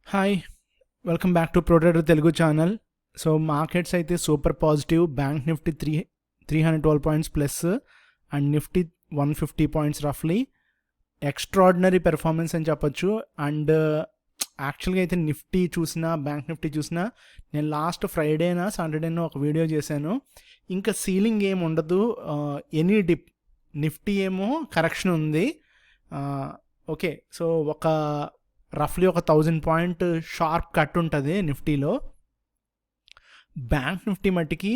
Hi, welcome back to protector Telugu channel. So markets అయితే super positive. Bank nifty 312 points plus and nifty 150 points రఫ్లీ. Extraordinary performance అని చెప్పొచ్చు. And యాక్చువల్గా అయితే Nifty చూసినా బ్యాంక్ నిఫ్టీ చూసినా నేను లాస్ట్ ఫ్రైడేనా సాటర్డేనో ఒక వీడియో చేశాను. ఇంకా సీలింగ్ ఏమి ఉండదు, ఎనీ డిప్. నిఫ్టీ ఏమో కరెక్షన్ ఉంది. ఓకే, సో ఒక రఫ్లీ ఒక 1000 పాయింట్ షార్ప్ కట్ ఉంటుంది నిఫ్టీలో. బ్యాంక్ నిఫ్టీ మట్టికి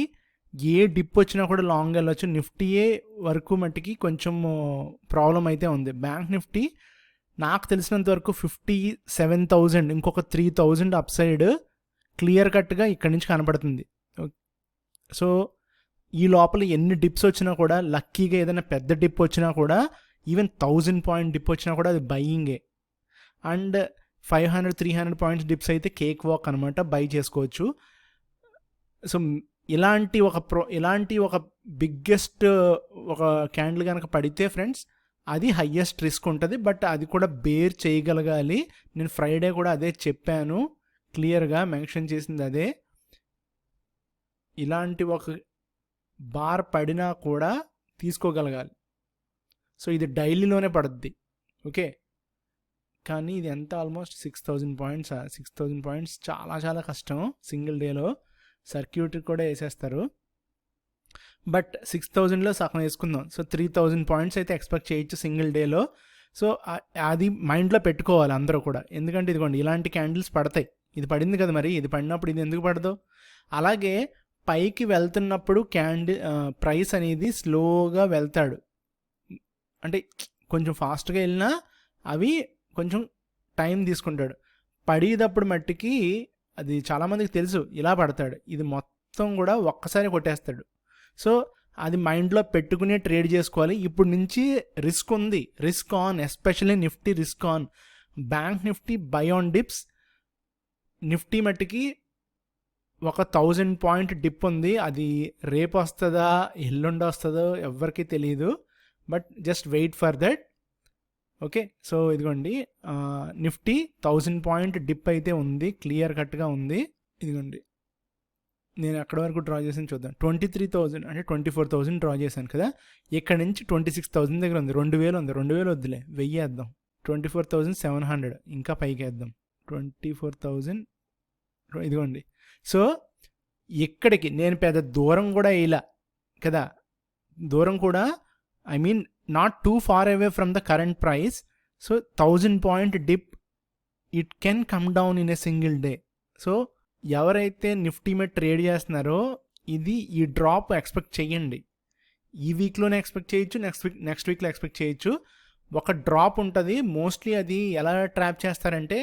ఏ డిప్ వచ్చినా కూడా లాంగ్ వెళ్ళొచ్చు. నిఫ్టీయే వరకు మట్టికి కొంచెం ప్రాబ్లం అయితే ఉంది. బ్యాంక్ నిఫ్టీ నాకు తెలిసినంత వరకు 57,000, ఇంకొక 3,000 అప్ సైడ్ క్లియర్ కట్గా ఇక్కడి నుంచి కనపడుతుంది. సో ఈ లోపల ఎన్ని డిప్స్ వచ్చినా కూడా, లక్కీగా ఏదైనా పెద్ద డిప్ వచ్చినా కూడా, ఈవెన్ 1000 పాయింట్ డిప్ వచ్చినా కూడా అది బయింగే. అండ్ 500-300 పాయింట్స్ డిప్స్ అయితే కేక్ వాక్ అనమాట, బై చేసుకోవచ్చు. సో ఇలాంటి ఒక బిగ్గెస్ట్ ఒక క్యాండిల్ కనుక పడితే ఫ్రెండ్స్, అది హయ్యెస్ట్ రిస్క్ ఉంటుంది. బట్ అది కూడా బేర్ చేయగలగాలి. నేను ఫ్రైడే కూడా అదే చెప్పాను, క్లియర్గా మెన్షన్ చేసింది అదే. ఇలాంటి ఒక బార్ పడినా కూడా తీసుకోగలగాలి. సో ఇది డైలీలోనే పడుద్ది. ఓకే, కానీ ఇది ఎంత ఆల్మోస్ట్ 6,000 పాయింట్స్. 6,000 పాయింట్స్ చాలా చాలా కష్టం సింగిల్ డేలో. సర్క్యూట్ కూడా వేసేస్తారు. బట్ 6,000లో సగం వేసుకుందాం. సో 3,000 పాయింట్స్ అయితే ఎక్స్పెక్ట్ చేయొచ్చు సింగిల్ డేలో. సో అది మైండ్లో పెట్టుకోవాలి అందరూ కూడా. ఎందుకంటే ఇదిగోండి, ఇలాంటి క్యాండిల్స్ పడతాయి. ఇది పడింది కదా, మరి ఇది పడినప్పుడు ఇది ఎందుకు పడదు? అలాగే పైకి వెళ్తున్నప్పుడు ప్రైస్ అనేది స్లోగా వెళ్తాడు. అంటే కొంచెం ఫాస్ట్గా వెళ్ళినా అవి కొంచెం టైం తీసుకుంటాడు. పడేటప్పుడు మట్టికి అది చాలామందికి తెలుసు, ఇలా పడతాడు. ఇది మొత్తం కూడా ఒక్కసారి కొట్టేస్తాడు. సో అది మైండ్లో పెట్టుకునే ట్రేడ్ చేసుకోవాలి. ఇప్పుడు నుంచి రిస్క్ ఉంది, risk on. Especially Nifty risk on. Bank Nifty by on dips. Nifty మట్టికి ఒక 1000 పాయింట్ డిప్ ఉంది. అది రేపు వస్తుందా ఎల్లుండి వస్తుందో ఎవరికి తెలియదు. But just wait for that. Okay, so ఇదిగోండి, నిఫ్టీ 1000 పాయింట్ డిప్ అయితే ఉంది, క్లియర్ కట్గా ఉంది. ఇదిగోండి, నేను ఎక్కడి వరకు డ్రా చేసాను చూద్దాం. 23,000 అంటే 24,000 డ్రా చేశాను కదా. ఇక్కడ నుంచి 26,000 దగ్గర ఉంది. 2,000 ఉంది. 2,000 వద్దులే, 1000 వేద్దాం. 24,700 ఇంకా పైకి వేద్దాం. 24,000. ఇదిగోండి, సో ఇక్కడికి నేను పెద్ద దూరం కూడా వేయలా కదా. దూరం కూడా I mean not too far away from the current price. So 1000 point dip, it can come down in a single day. So ఎవరైతే నిఫ్టీ మీద ట్రేడ్ చేస్తున్నారో ఈ డ్రాప్ ఎక్స్పెక్ట్ చేయండి. ఈ వీక్లోనే ఎక్స్పెక్ట్ చేయొచ్చు, నెక్స్ట్ వీక్లో ఎక్స్పెక్ట్ చేయొచ్చు. ఒక డ్రాప్ ఉంటుంది. మోస్ట్లీ అది ఎలా ట్రాప్ చేస్తారంటే,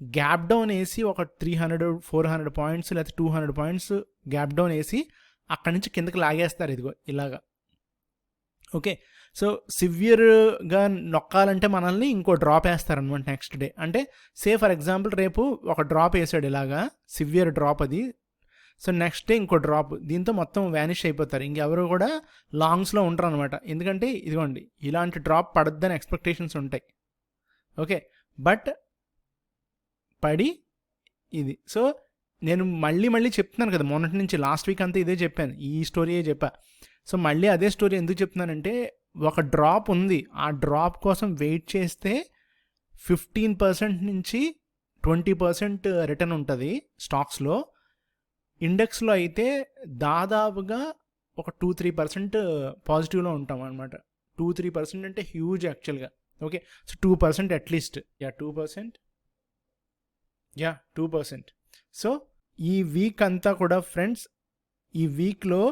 గ్యాప్ డౌన్ వేసి ఒక 300-400 పాయింట్స్ లేకపోతే 200 పాయింట్స్ గ్యాప్ డౌన్ వేసి అక్కడి నుంచి కిందకి లాగేస్తారు. ఇదిగో ఇలాగా. ఓకే, సో సివియర్గా నొక్కాలంటే మనల్ని ఇంకో డ్రాప్ వేస్తారనమాట నెక్స్ట్ డే. అంటే ఫర్ ఎగ్జాంపుల్ రేపు ఒక డ్రాప్ వేసాడు ఇలాగా, సివియర్ డ్రాప్ అది. సో నెక్స్ట్ డే ఇంకో డ్రాప్. దీంతో మొత్తం వ్యానిష్ అయిపోతారు. ఇంకెవరు కూడా లాంగ్స్లో ఉంటారు అనమాట. ఎందుకంటే ఇదిగోండి, ఇలాంటి డ్రాప్ పడద్దని ఎక్స్పెక్టేషన్స్ ఉంటాయి. ఓకే, బట్ పడి ఇది. సో నేను మళ్ళీ చెప్తున్నాను కదా, మొన్నటి నుంచి లాస్ట్ వీక్ అంతా ఇదే చెప్పాను, ఈ స్టోరీయే చెప్పా. సో మళ్ళీ అదే స్టోరీ ఎందుకు చెప్తున్నానంటే, ఒక డ్రాప్ ఉంది, ఆ డ్రాప్ కోసం వెయిట్ చేస్తే 15% నుంచి 20% రిటర్న్ ఉంటుంది స్టాక్స్లో. ఇండెక్స్లో అయితే దాదాపుగా ఒక 2-3% పాజిటివ్లో ఉంటాం అనమాట. 2-3% అంటే హ్యూజ్ యాక్చువల్గా. Okay, so 2% at least. 2%. సో ఈ వీక్ అంతా కూడా ఫ్రెండ్స్, ఈ వీక్లో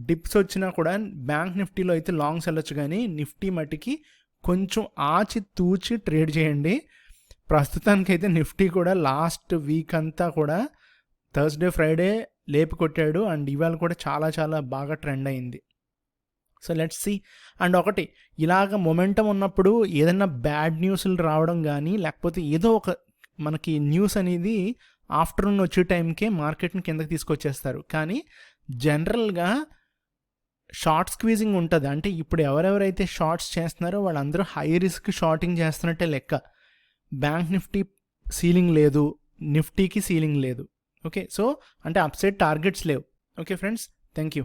డిప్స్ వచ్చినా కూడా బ్యాంక్ నిఫ్టీలో అయితే లాంగ్స్ వెళ్ళొచ్చు, కానీ నిఫ్టీ మట్టికి కొంచెం ఆచి తూచి ట్రేడ్ చేయండి. ప్రస్తుతానికైతే నిఫ్టీ కూడా లాస్ట్ వీక్ అంతా కూడా థర్స్డే ఫ్రైడే లేపి కొట్టాడు. అండ్ ఇవాళ కూడా చాలా చాలా బాగా ట్రెండ్ అయింది. So let's see. అండ్ ఒకటి, ఇలాగ మొమెంటం ఉన్నప్పుడు ఏదైనా బ్యాడ్ న్యూస్లు రావడం కానీ, లేకపోతే ఏదో ఒక మనకి న్యూస్ అనేది ఆఫ్టర్నూన్ వచ్చే టైంకే మార్కెట్ని కిందకి తీసుకొచ్చేస్తారు. కానీ జనరల్గా షార్ట్ స్క్వీజింగ్ ఉంటుంది. అంటే ఇప్పుడు ఎవరెవరైతే షార్ట్స్ చేస్తున్నారో వాళ్ళందరూ హై రిస్క్ షార్టింగ్ చేస్తున్నట్టే లెక్క. బ్యాంక్ నిఫ్టీ సీలింగ్ లేదు, నిఫ్టీకి సీలింగ్ లేదు. ఓకే, సో అంటే అప్సైడ్ టార్గెట్స్ లేవు. Okay friends, thank you.